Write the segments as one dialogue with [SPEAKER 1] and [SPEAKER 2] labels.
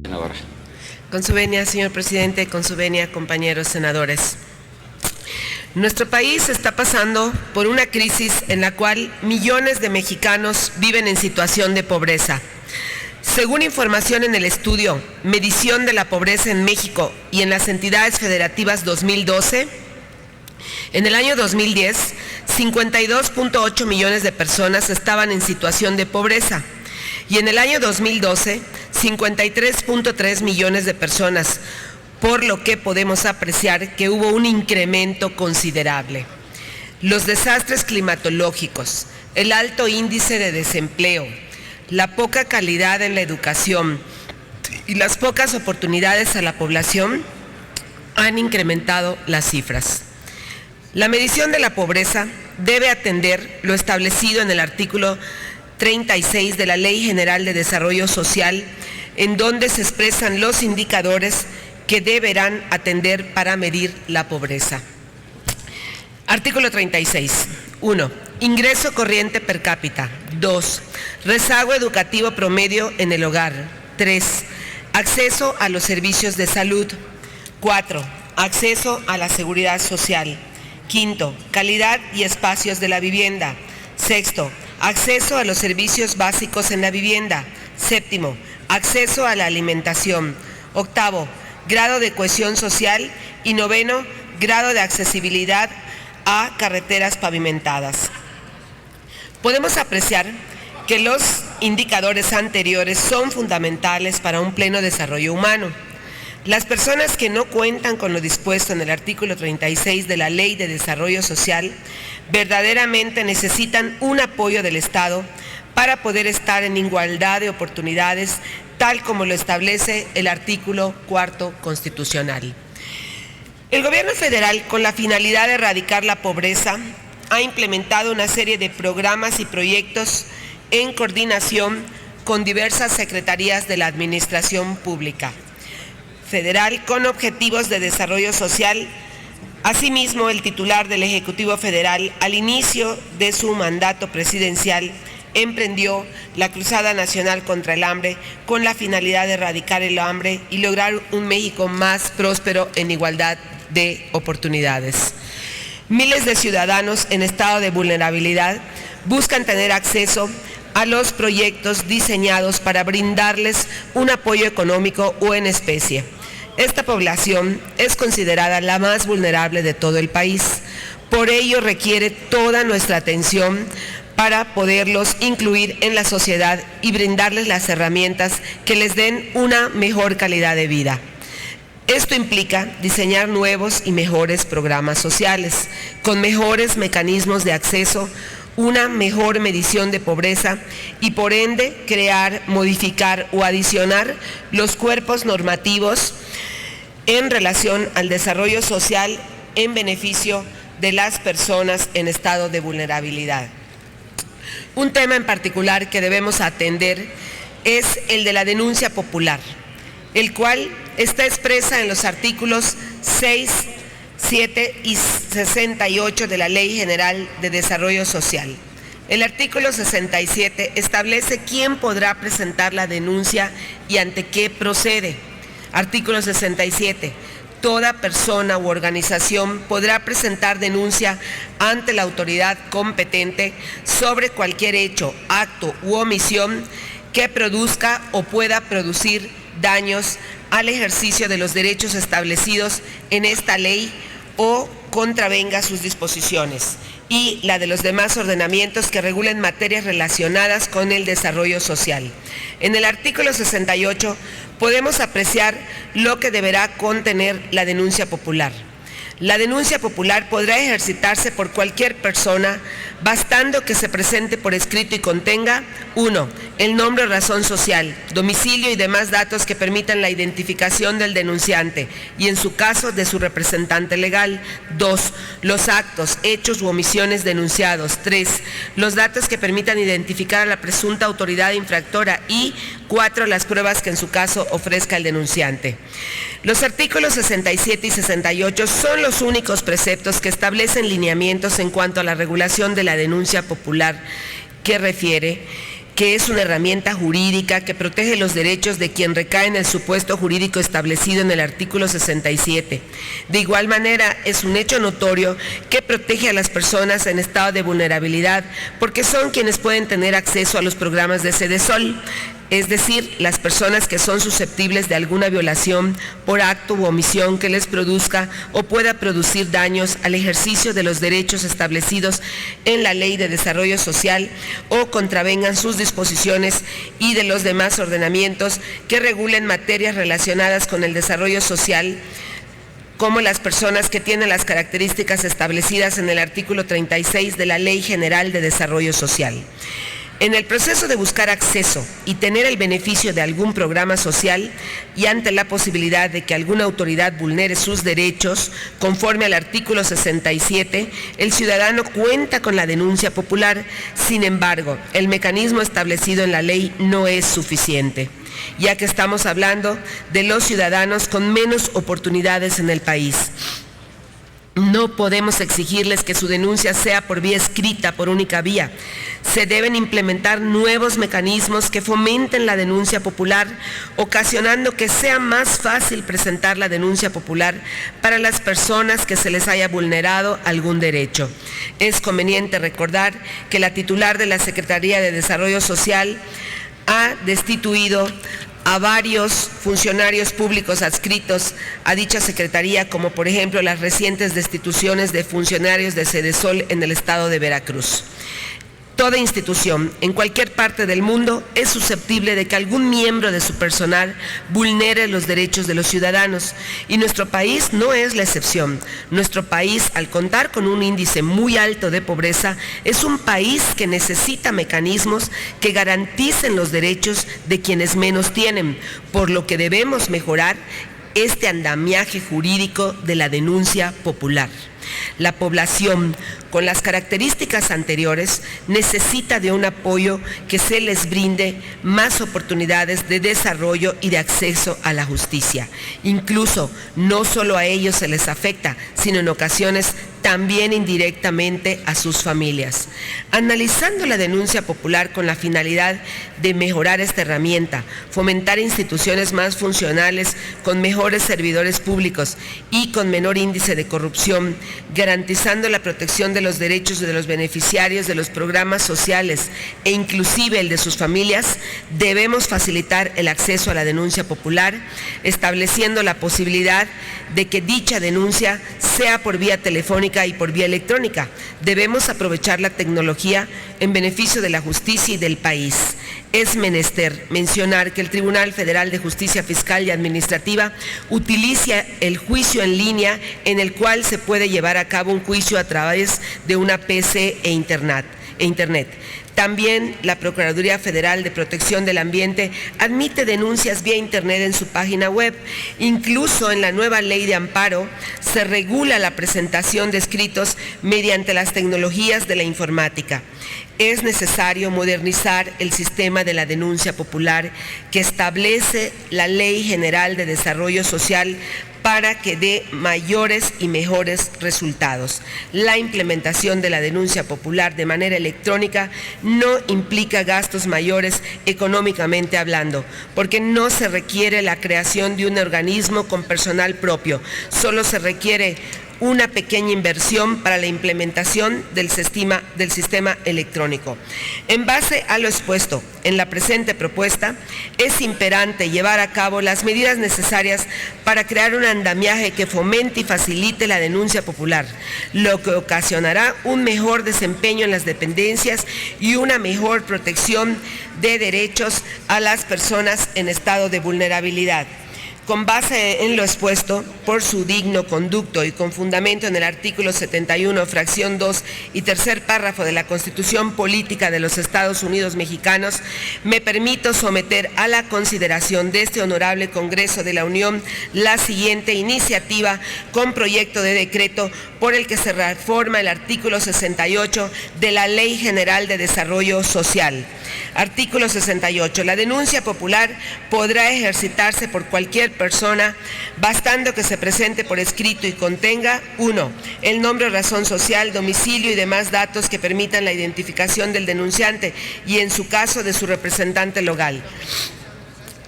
[SPEAKER 1] Senadora.
[SPEAKER 2] Con su venia, señor presidente, con su venia, compañeros senadores. Nuestro país está pasando por una crisis en la cual millones de mexicanos viven en situación de pobreza. Según información en el estudio Medición de la Pobreza en México y en las entidades federativas 2012, en el año 2010, 52.8 millones de personas estaban en situación de pobreza y en el año 2012, 53.3 millones de personas, por lo que podemos apreciar que hubo un incremento considerable. Los desastres climatológicos, el alto índice de desempleo, la poca calidad en la educación y las pocas oportunidades a la población han incrementado las cifras. La medición de la pobreza debe atender lo establecido en el artículo 36 de la Ley General de Desarrollo Social, en donde se expresan los indicadores que deberán atender para medir la pobreza. Artículo 36. 1. Ingreso corriente per cápita. 2. Rezago educativo promedio en el hogar. 3. Acceso a los servicios de salud. 4. Acceso a la seguridad social. 5. Calidad y espacios de la vivienda. 6. Acceso a los servicios básicos en la vivienda. 7. Acceso a la alimentación. 8. Grado de cohesión social. Y 9. Grado de accesibilidad a carreteras pavimentadas. Podemos apreciar que los indicadores anteriores son fundamentales para un pleno desarrollo humano. Las personas que no cuentan con lo dispuesto en el artículo 36 de la Ley de Desarrollo Social verdaderamente necesitan un apoyo del Estado para poder estar en igualdad de oportunidades, tal como lo establece el artículo 4 constitucional. El Gobierno federal, con la finalidad de erradicar la pobreza, ha implementado una serie de programas y proyectos en coordinación con diversas secretarías de la Administración Pública Federal con objetivos de desarrollo social. Asimismo, el titular del Ejecutivo Federal, al inicio de su mandato presidencial, emprendió la Cruzada Nacional contra el Hambre con la finalidad de erradicar el hambre y lograr un México más próspero en igualdad de oportunidades. Miles de ciudadanos en estado de vulnerabilidad buscan tener acceso a los proyectos diseñados para brindarles un apoyo económico o en especie. Esta población es considerada la más vulnerable de todo el país. Por ello requiere toda nuestra atención para poderlos incluir en la sociedad y brindarles las herramientas que les den una mejor calidad de vida. Esto implica diseñar nuevos y mejores programas sociales, con mejores mecanismos de acceso, una mejor medición de pobreza y por ende crear, modificar o adicionar los cuerpos normativos en relación al desarrollo social en beneficio de las personas en estado de vulnerabilidad. Un tema en particular que debemos atender es el de la denuncia popular, el cual está expresa en los artículos 6, 7 y 68 de la Ley General de Desarrollo Social. El artículo 67 establece quién podrá presentar la denuncia y ante qué procede. Artículo 67. Toda persona u organización podrá presentar denuncia ante la autoridad competente sobre cualquier hecho, acto u omisión que produzca o pueda producir daños al ejercicio de los derechos establecidos en esta ley o contravenga sus disposiciones y la de los demás ordenamientos que regulen materias relacionadas con el desarrollo social. En el artículo 68 podemos apreciar lo que deberá contener la denuncia popular. La denuncia popular podrá ejercitarse por cualquier persona, bastando que se presente por escrito y contenga: 1. El nombre o razón social, domicilio y demás datos que permitan la identificación del denunciante y, en su caso, de su representante legal. 2. Los actos, hechos u omisiones denunciados. 3. Los datos que permitan identificar a la presunta autoridad infractora y 4. Las pruebas que en su caso ofrezca el denunciante. Los artículos 67 y 68 son los únicos preceptos que establecen lineamientos en cuanto a la regulación de la denuncia popular, que refiere que es una herramienta jurídica que protege los derechos de quien recae en el supuesto jurídico establecido en el artículo 67. De igual manera, es un hecho notorio que protege a las personas en estado de vulnerabilidad porque son quienes pueden tener acceso a los programas de Sedesol, es decir, las personas que son susceptibles de alguna violación por acto u omisión que les produzca o pueda producir daños al ejercicio de los derechos establecidos en la Ley de Desarrollo Social o contravengan sus disposiciones y de los demás ordenamientos que regulen materias relacionadas con el desarrollo social, como las personas que tienen las características establecidas en el artículo 36 de la Ley General de Desarrollo Social. En el proceso de buscar acceso y tener el beneficio de algún programa social y ante la posibilidad de que alguna autoridad vulnere sus derechos, conforme al artículo 67, el ciudadano cuenta con la denuncia popular. Sin embargo, el mecanismo establecido en la ley no es suficiente, ya que estamos hablando de los ciudadanos con menos oportunidades en el país. No podemos exigirles que su denuncia sea por vía escrita, por única vía. Se deben implementar nuevos mecanismos que fomenten la denuncia popular, ocasionando que sea más fácil presentar la denuncia popular para las personas que se les haya vulnerado algún derecho. Es conveniente recordar que la titular de la Secretaría de Desarrollo Social ha destituido a varios funcionarios públicos adscritos a dicha secretaría, como por ejemplo las recientes destituciones de funcionarios de Sedesol en el estado de Veracruz. Toda institución en cualquier parte del mundo es susceptible de que algún miembro de su personal vulnere los derechos de los ciudadanos y nuestro país no es la excepción. Nuestro país, al contar con un índice muy alto de pobreza, es un país que necesita mecanismos que garanticen los derechos de quienes menos tienen, por lo que debemos mejorar este andamiaje jurídico de la denuncia popular. La población con las características anteriores necesita de un apoyo que se les brinde más oportunidades de desarrollo y de acceso a la justicia. Incluso no solo a ellos se les afecta, sino en ocasiones también indirectamente a sus familias. Analizando la denuncia popular con la finalidad de mejorar esta herramienta, fomentar instituciones más funcionales con mejores servidores públicos y con menor índice de corrupción, garantizando la protección de los derechos de los beneficiarios de los programas sociales e inclusive el de sus familias, debemos facilitar el acceso a la denuncia popular, estableciendo la posibilidad de que dicha denuncia sea por vía telefónica y por vía electrónica. Debemos aprovechar la tecnología en beneficio de la justicia y del país. Es menester mencionar que el Tribunal Federal de Justicia Fiscal y Administrativa utiliza el juicio en línea, en el cual se puede llevar a cabo un juicio a través de una PC e Internet. También la Procuraduría Federal de Protección del Ambiente admite denuncias vía Internet en su página web. Incluso en la nueva Ley de Amparo se regula la presentación de escritos mediante las tecnologías de la informática. Es necesario modernizar el sistema de la denuncia popular que establece la Ley General de Desarrollo Social para que dé mayores y mejores resultados. La implementación de la denuncia popular de manera electrónica no implica gastos mayores económicamente hablando, porque no se requiere la creación de un organismo con personal propio, solo se requiere una pequeña inversión para la implementación del sistema electrónico. En base a lo expuesto en la presente propuesta, es imperante llevar a cabo las medidas necesarias para crear un andamiaje que fomente y facilite la denuncia popular, lo que ocasionará un mejor desempeño en las dependencias y una mejor protección de derechos a las personas en estado de vulnerabilidad. Con base en lo expuesto, por su digno conducto y con fundamento en el artículo 71, fracción 2 y tercer párrafo de la Constitución Política de los Estados Unidos Mexicanos, me permito someter a la consideración de este honorable Congreso de la Unión la siguiente iniciativa con proyecto de decreto por el que se reforma el artículo 68 de la Ley General de Desarrollo Social. Artículo 68. La denuncia popular podrá ejercitarse por cualquier persona, bastando que se presente por escrito y contenga: 1. El nombre, razón social, domicilio y demás datos que permitan la identificación del denunciante y, en su caso, de su representante legal.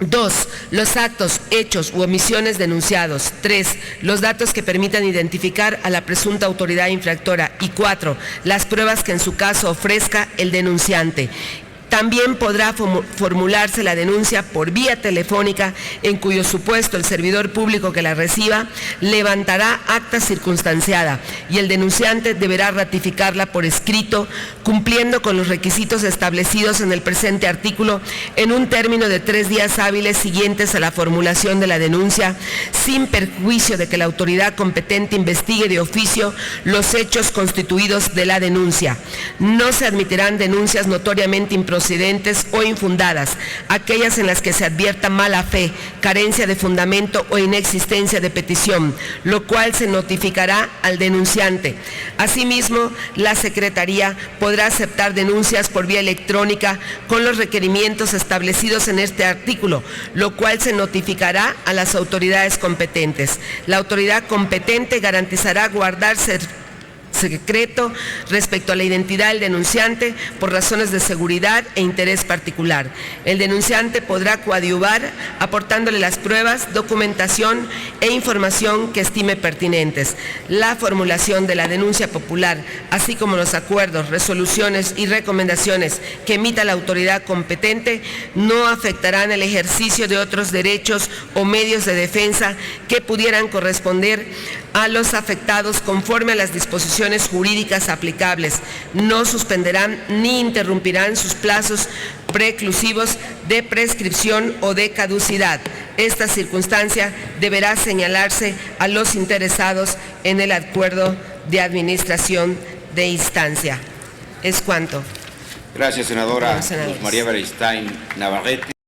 [SPEAKER 2] 2. Los actos, hechos u omisiones denunciados. 3. Los datos que permitan identificar a la presunta autoridad infractora. Y 4. Las pruebas que en su caso ofrezca el denunciante. También podrá formularse la denuncia por vía telefónica, en cuyo supuesto el servidor público que la reciba levantará acta circunstanciada y el denunciante deberá ratificarla por escrito, cumpliendo con los requisitos establecidos en el presente artículo en un término de 3 días hábiles siguientes a la formulación de la denuncia, sin perjuicio de que la autoridad competente investigue de oficio los hechos constituidos de la denuncia. No se admitirán denuncias notoriamente improcedentes o infundadas, aquellas en las que se advierta mala fe, carencia de fundamento o inexistencia de petición, lo cual se notificará al denunciante. Asimismo, la Secretaría podrá aceptar denuncias por vía electrónica con los requerimientos establecidos en este artículo, lo cual se notificará a las autoridades competentes. La autoridad competente garantizará guardar secreto respecto a la identidad del denunciante por razones de seguridad e interés particular. El denunciante podrá coadyuvar aportándole las pruebas, documentación e información que estime pertinentes. La formulación de la denuncia popular, así como los acuerdos, resoluciones y recomendaciones que emita la autoridad competente, no afectarán el ejercicio de otros derechos o medios de defensa que pudieran corresponder a los afectados conforme a las disposiciones jurídicas aplicables. No suspenderán ni interrumpirán sus plazos preclusivos de prescripción o de caducidad. Esta circunstancia deberá señalarse a los interesados en el acuerdo de administración de instancia. Es cuanto.
[SPEAKER 1] Gracias, senadora Luz María Beristain Navarrete.